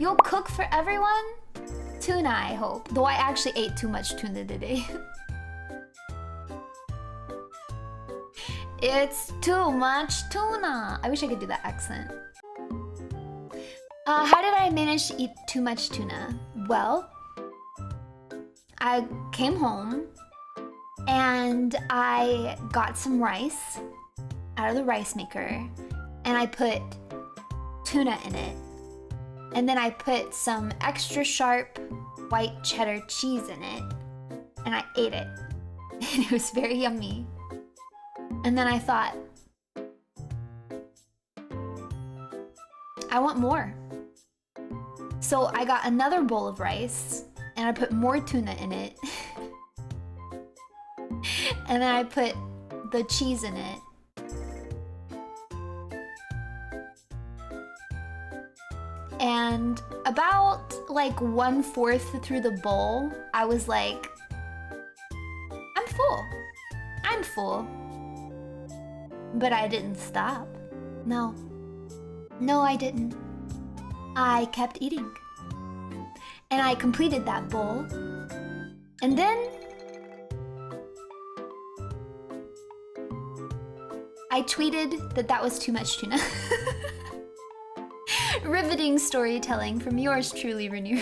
You'll cook for everyone? Tuna, I hope. Though I actually ate too much tuna today. It's too much tuna. I wish I could do that accent. How did I manage to eat too much tuna? Well, I came home and I got some rice out of the rice maker and I put tuna in it. And then I put some extra sharp white cheddar cheese in it and I ate it. And it was very yummy. And then I thought, I want more. So I got another bowl of rice and I put more tuna in it. And then I put the cheese in it. And about like 1/4 through the bowl, I was like, I'm full. I'm full. But I didn't stop. No. No, I didn't. I kept eating. And I completed that bowl. And then I tweeted that that was too much tuna. Riveting storytelling from yours truly, Runie.